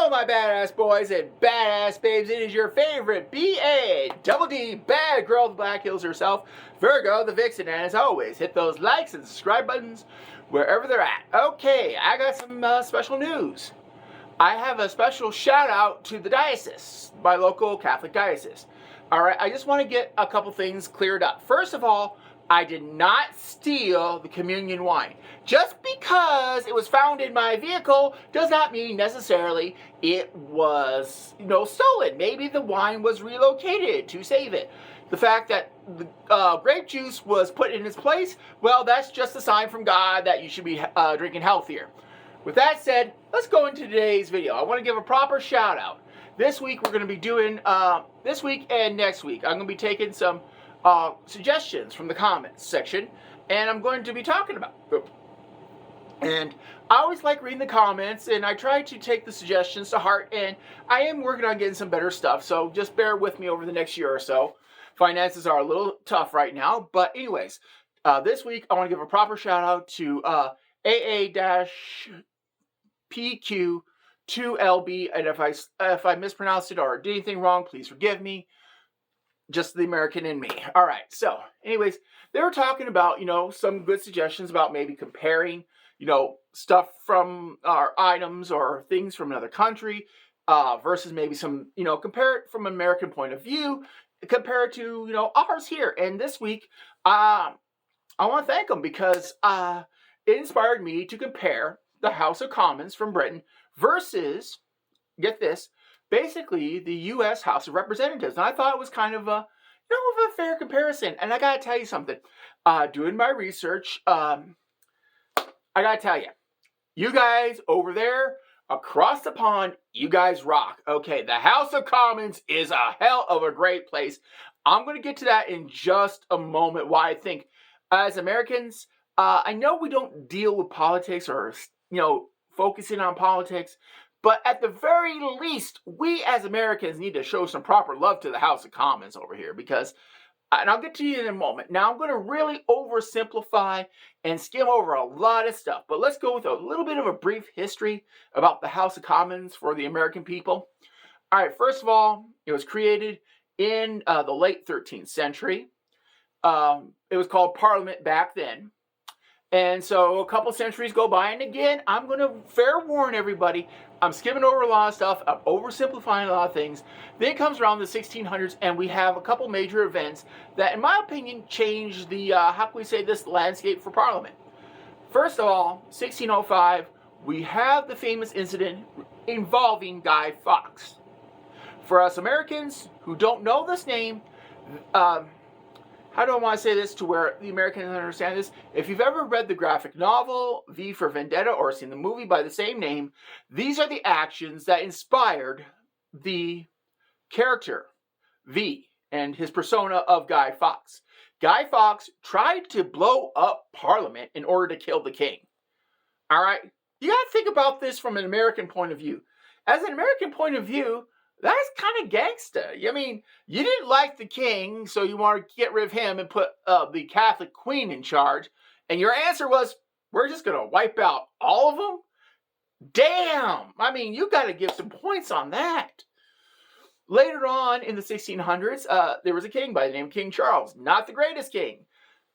Hello, my badass boys and badass babes. It is your favorite B-A-double-D bad girl of the Black Hills herself, Virgo the Vixen. And as always, hit those likes and subscribe buttons wherever they're at. Okay, I got some special news. I have a special shout out to the diocese, my local Catholic diocese. All right, I just want to get a couple things cleared up. First of all, I did not steal the communion wine. Just because it was found in my vehicle does not mean necessarily it was, stolen. Maybe the wine was relocated to save it. The fact that the grape juice was put in its place, well, that's just a sign from God that you should be drinking healthier. With that said, let's go into today's video. I want to give a proper shout out. This week we're going to be doing, this week and next week, I'm going to be taking some suggestions from the comments section, and I'm going to be talking about. And I always like reading the comments, and I try to take the suggestions to heart, and I am working on getting some better stuff, so just bear with me over the next year or so. Finances are a little tough right now, but anyways, this week I want to give a proper shout out to AA-PQ2LB, and if I mispronounced it or did anything wrong, please forgive me. Just the American in me. All right. So, anyways, they were talking about, some good suggestions about maybe comparing, stuff from our items or things from another country versus maybe some, compare it from an American point of view, compare it to, ours here. And this week, I want to thank them because it inspired me to compare the House of Commons from Britain versus, get this, basically the U.S. House of Representatives. And I thought it was kind of a fair comparison. And I got to tell you something. Doing my research, I got to tell you, you guys over there across the pond, you guys rock. Okay, the House of Commons is a hell of a great place. I'm going to get to that in just a moment, why I think as Americans, I know we don't deal with politics or, focusing on politics, but at the very least, we as Americans need to show some proper love to the House of Commons over here because, and I'll get to you in a moment. Now, I'm going to really oversimplify and skim over a lot of stuff, but let's go with a little bit of a brief history about the House of Commons for the American people. All right, first of all, it was created in the late 13th century. It was called Parliament back then. And so a couple centuries go by, and again, I'm going to fair warn everybody, I'm skimming over a lot of stuff, I'm oversimplifying a lot of things. Then it comes around the 1600s, and we have a couple major events that, in my opinion, changed the, landscape for Parliament. First of all, 1605, we have the famous incident involving Guy Fawkes. For us Americans who don't know this name, how do I want to say this to where the Americans understand this? If you've ever read the graphic novel, V for Vendetta, or seen the movie by the same name, these are the actions that inspired the character, V, and his persona of Guy Fawkes. Guy Fawkes tried to blow up Parliament in order to kill the king. All right? You got to think about this from an American point of view. As an American point of view, that's kind of gangsta. I mean, you didn't like the king, so you wanted to get rid of him and put the Catholic queen in charge. And your answer was, we're just going to wipe out all of them? Damn! I mean, you got to give some points on that. Later on in the 1600s, there was a king by the name of King Charles. Not the greatest king.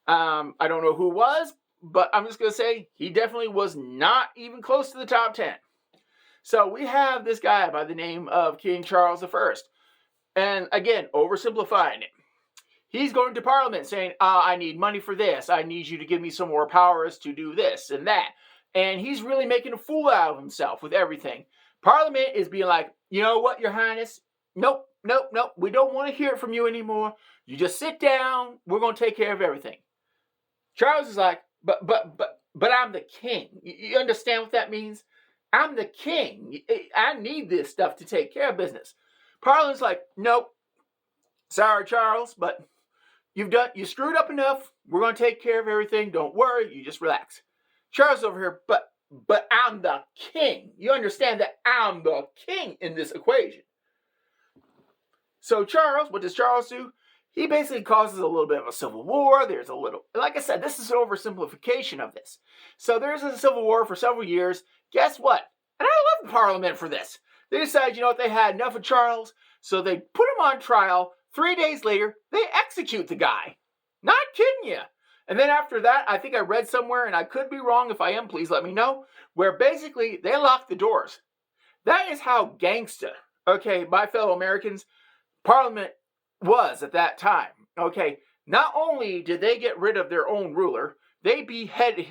I don't know who was, but I'm just going to say he definitely was not even close to the top 10. So we have this guy by the name of King Charles I. And again, oversimplifying it. He's going to Parliament saying, I need money for this. I need you to give me some more powers to do this and that. And he's really making a fool out of himself with everything. Parliament is being like, you know what, Your Highness? Nope. We don't want to hear it from you anymore. You just sit down. We're going to take care of everything. Charles is like, but I'm the king. You understand what that means? I'm the king. I need this stuff to take care of business. Parliament's like, nope. Sorry, Charles, but you screwed up enough. We're going to take care of everything. Don't worry. You just relax. Charles over here, but I'm the king. You understand that I'm the king in this equation. So Charles, what does Charles do? He basically causes a little bit of a civil war. There's a little, like I said, this is an oversimplification of this. So there's a civil war for several years. Guess what? And I love the Parliament for this. They decided, you know what, they had enough of Charles, so they put him on trial. 3 days later, they execute the guy. Not kidding you. And then after that, I think I read somewhere, and I could be wrong. If I am, please let me know, where basically they locked the doors. That is how gangsta, okay, my fellow Americans, Parliament was at that time. Okay, not only did they get rid of their own ruler, they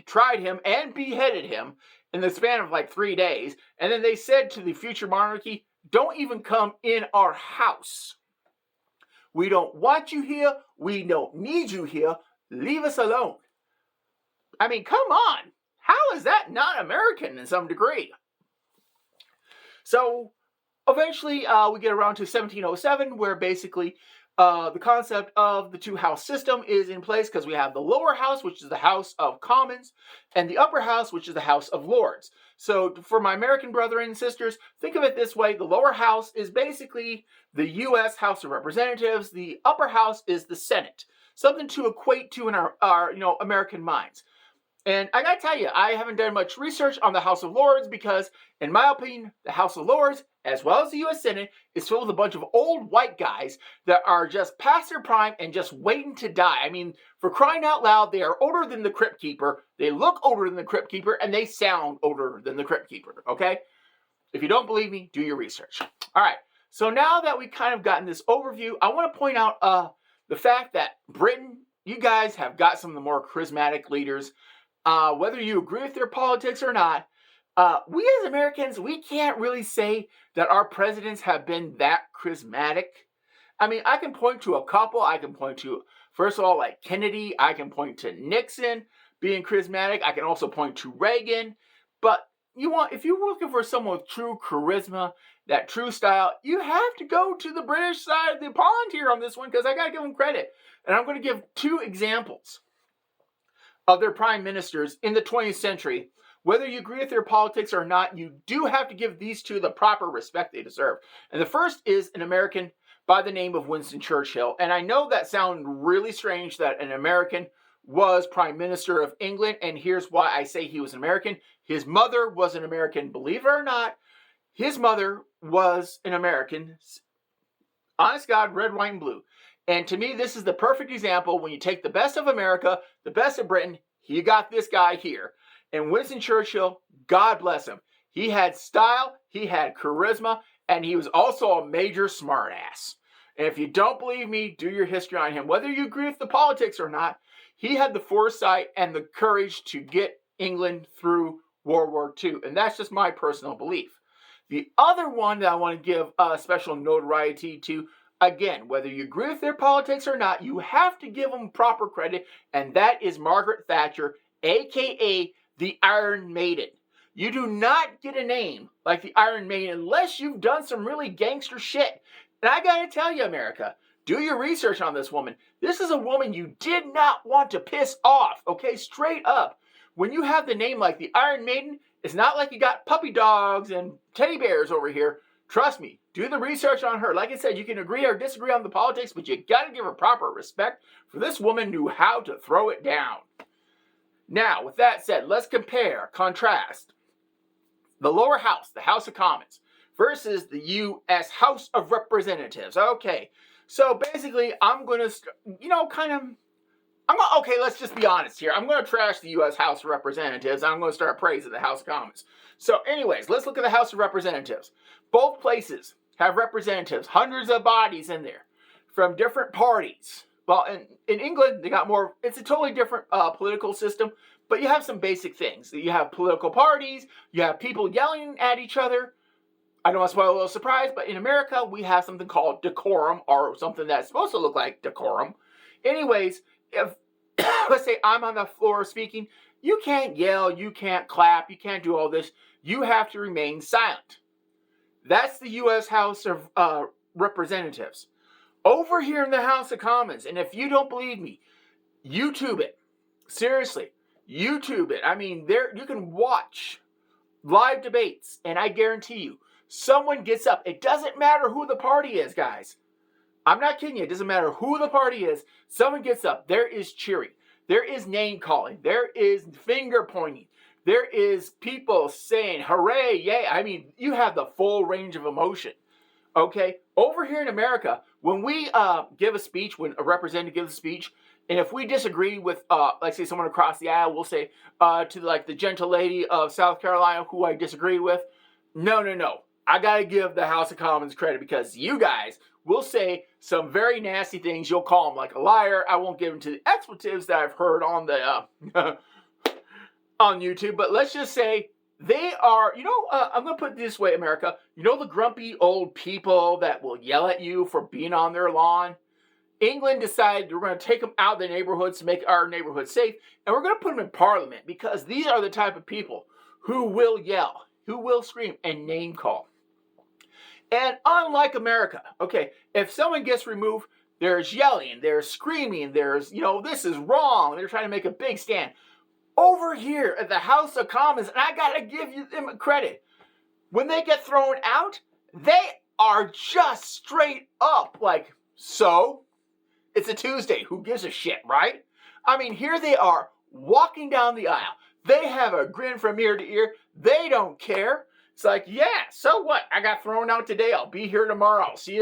tried him and beheaded him in the span of like 3 days. And then they said to the future monarchy, don't even come in our house. We don't want you here. We don't need you here. Leave us alone. I mean, come on. How is that not American in some degree? So eventually we get around to 1707, where basically the concept of the two-house system is in place, because we have the lower house, which is the House of Commons, and the upper house, which is the House of Lords. So for my American brethren and sisters, think of it this way. The lower house is basically the U.S. House of Representatives. The upper house is the Senate. Something to equate to in our American minds. And I gotta tell you, I haven't done much research on the House of Lords because, in my opinion, the House of Lords, as well as the U.S. Senate, is filled with a bunch of old white guys that are just past their prime and just waiting to die. I mean, for crying out loud, they are older than the Crypt Keeper, they look older than the Crypt Keeper, and they sound older than the Crypt Keeper, okay? If you don't believe me, do your research. All right, so now that we've kind of gotten this overview, I want to point out the fact that Britain, you guys have got some of the more charismatic leaders. Whether you agree with their politics or not, we as Americans, we can't really say that our presidents have been that charismatic. I mean, I can point to a couple. I can point to, first of all, like Kennedy. I can point to Nixon being charismatic. I can also point to Reagan. But if you're looking for someone with true charisma, that true style, you have to go to the British side of the pond here on this one, because I got to give them credit. And I'm going to give 2 examples of their prime ministers in the 20th century. Whether you agree with their politics or not, you do have to give these 2 the proper respect they deserve. And the first is an American by the name of Winston Churchill. And I know that sounds really strange that an American was Prime Minister of England, and here's why I say he was an American. His mother was an American, believe it or not. His mother was an American. Honest God, red, white, and blue. And to me, this is the perfect example. When you take the best of America, the best of Britain, you got this guy here. And Winston Churchill, God bless him. He had style, he had charisma, and he was also a major smartass. And if you don't believe me, do your history on him. Whether you agree with the politics or not, he had the foresight and the courage to get England through World War II. And that's just my personal belief. The other one that I want to give a special notoriety to, again, whether you agree with their politics or not, you have to give them proper credit, and that is Margaret Thatcher, a.k.a. the Iron Maiden. You do not get a name like the Iron Maiden unless you've done some really gangster shit. And I gotta tell you, America, do your research on this woman. This is a woman you did not want to piss off, okay? Straight up. When you have the name like the Iron Maiden, it's not like you got puppy dogs and teddy bears over here. Trust me, do the research on her. Like I said, you can agree or disagree on the politics, but you got to give her proper respect, for this woman knew how to throw it down. Now, with that said, let's contrast the lower house, the House of Commons, versus the U.S. House of Representatives. Okay, so basically, I'm going to, okay, let's just be honest here. I'm going to trash the U.S. House of Representatives. I'm going to start praising the House of Commons. So anyways, let's look at the House of Representatives. Both places have representatives, hundreds of bodies in there from different parties. Well, in England, they got more, it's a totally different political system, but you have some basic things. You have political parties, you have people yelling at each other. I know that's why I'm a little surprised, but in America, we have something called decorum, or something that's supposed to look like decorum. Anyways, if, let's say I'm on the floor speaking, you can't yell, you can't clap, you can't do all this. You have to remain silent. That's the U.S. House of Representatives. Over here in the House of Commons, and if you don't believe me, YouTube it. Seriously, YouTube it. I mean, you can watch live debates, and I guarantee you, someone gets up. It doesn't matter who the party is, guys. I'm not kidding you. It doesn't matter who the party is. Someone gets up. There is cheering. There is name calling. There is finger pointing. There is people saying, hooray, yay. I mean, you have the full range of emotion. Okay? Over here in America, when we give a speech, when a representative gives a speech, and if we disagree with, like, say, someone across the aisle, we'll say to, like, the gentle lady of South Carolina who I disagree with, no. I got to give the House of Commons credit because you guys will say some very nasty things. You'll call them like a liar. I won't get into the expletives that I've heard on the on YouTube, but let's just say they are, I'm going to put it this way, America. You know the grumpy old people that will yell at you for being on their lawn? England decided we're going to take them out of the neighborhoods to make our neighborhood safe, and we're going to put them in Parliament because these are the type of people who will yell, who will scream, and name call. And unlike America, okay, if someone gets removed, there's yelling, there's screaming, there's, this is wrong. They're trying to make a big stand. Over here at the House of Commons, and I got to give them credit, when they get thrown out, they are just straight up like, so? It's a Tuesday. Who gives a shit, right? I mean, here they are walking down the aisle. They have a grin from ear to ear. They don't care. It's like, yeah, so what? I got thrown out today. I'll be here tomorrow. I'll see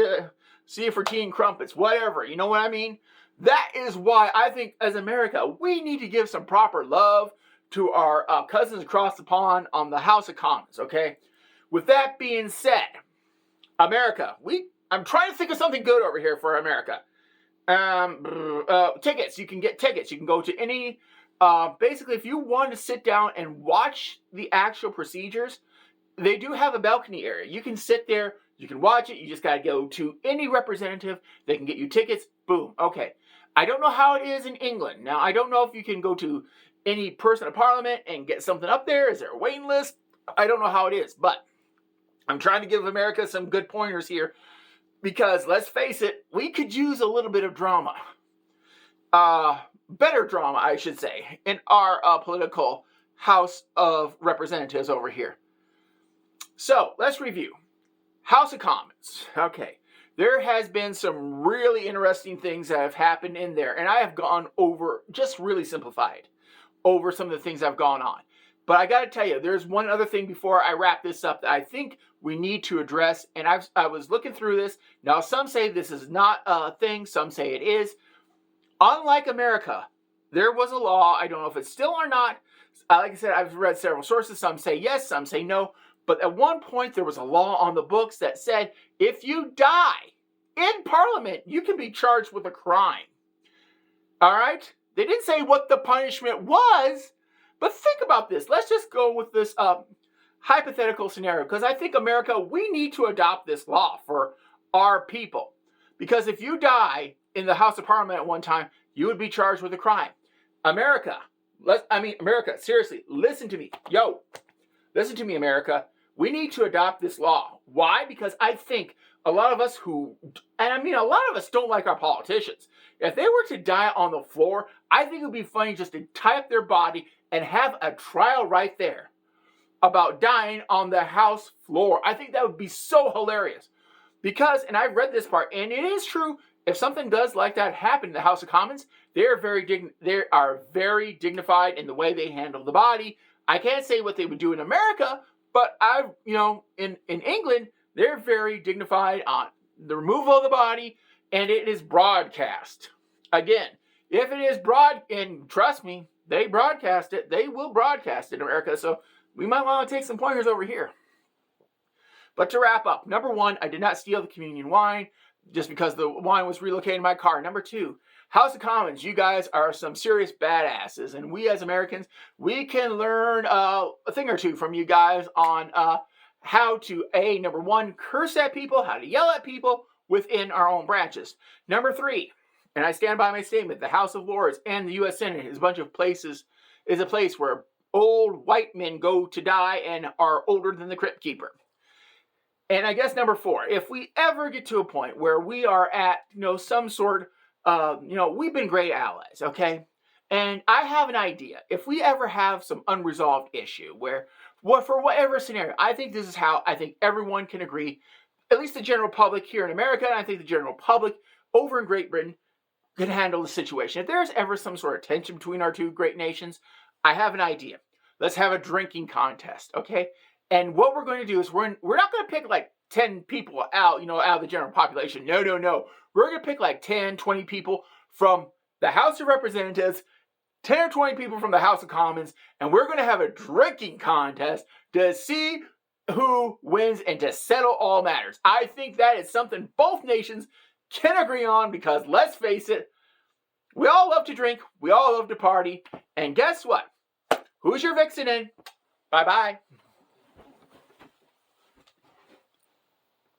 you for tea and crumpets, whatever. You know what I mean? That is why I think as America, we need to give some proper love to our cousins across the pond on the House of Commons, okay? With that being said, America, I'm trying to think of something good over here for America. Tickets. You can get tickets. You can go to any, basically, if you want to sit down and watch the actual procedures, they do have a balcony area. You can sit there, you can watch it, you just got to go to any representative, they can get you tickets, boom, okay. I don't know how it is in England. Now, I don't know if you can go to any person in Parliament and get something up there. Is there a waiting list? I don't know how it is, but I'm trying to give America some good pointers here because, let's face it, we could use a little bit of drama. Better drama, I should say, in our political House of Representatives over here. So, let's review. House of Commons. Okay. There has been some really interesting things that have happened in there. And I have gone over, just really simplified, over some of the things that have gone on. But I got to tell you, there's one other thing before I wrap this up that I think we need to address. And I was looking through this. Now, some say this is not a thing. Some say it is. Unlike America, there was a law. I don't know if it's still or not. Like I said, I've read several sources. Some say yes, some say no. But at one point, there was a law on the books that said, if you die in Parliament, you can be charged with a crime. All right? They didn't say what the punishment was, but think about this. Let's just go with this hypothetical scenario, because I think America, we need to adopt this law for our people. Because if you die in the House of Parliament at one time, you would be charged with a crime. America, seriously, listen to me. Listen to me, America. We need to adopt this law. Why? Because I think a lot of us a lot of us don't like our politicians. If they were to die on the floor, I think it would be funny just to tie up their body and have a trial right there about dying on the House floor. I think that would be so hilarious. Because, and I've read this part, and it is true, if something does like that happen in the House of Commons, they are very dignified in the way they handle the body. I can't say what they would do in America, but in England, they're very dignified on the removal of the body, and it is broadcast. Again, if it is and trust me, they broadcast it. They will broadcast it in America, so we might want to take some pointers over here. But to wrap up, number one, I did not steal the communion wine just because the wine was relocated in my car. Number two, House of Commons, you guys are some serious badasses, and we as Americans, we can learn a thing or two from you guys on how to, number one, curse at people, how to yell at people within our own branches. Number three, and I stand by my statement, the House of Lords and the U.S. Senate is a place where old white men go to die and are older than the crypt keeper. And I guess number four, if we ever get to a point where we are at, some sort we've been great allies, okay? And I have an idea. If we ever have some unresolved issue for whatever scenario, I think this is how I think everyone can agree, at least the general public here in America, and I think the general public over in Great Britain can handle the situation. If there's ever some sort of tension between our two great nations, I have an idea. let's have a drinking contest, okay? And what we're going to do is we're not going to pick like 10 people out, out of the general population. No, no, no. We're going to pick like 10, 20 people from the House of Representatives, 10 or 20 people from the House of Commons, and we're going to have a drinking contest to see who wins and to settle all matters. I think that is something both nations can agree on because, let's face it, we all love to drink, we all love to party, and guess what? Who's your vixen in? Bye-bye.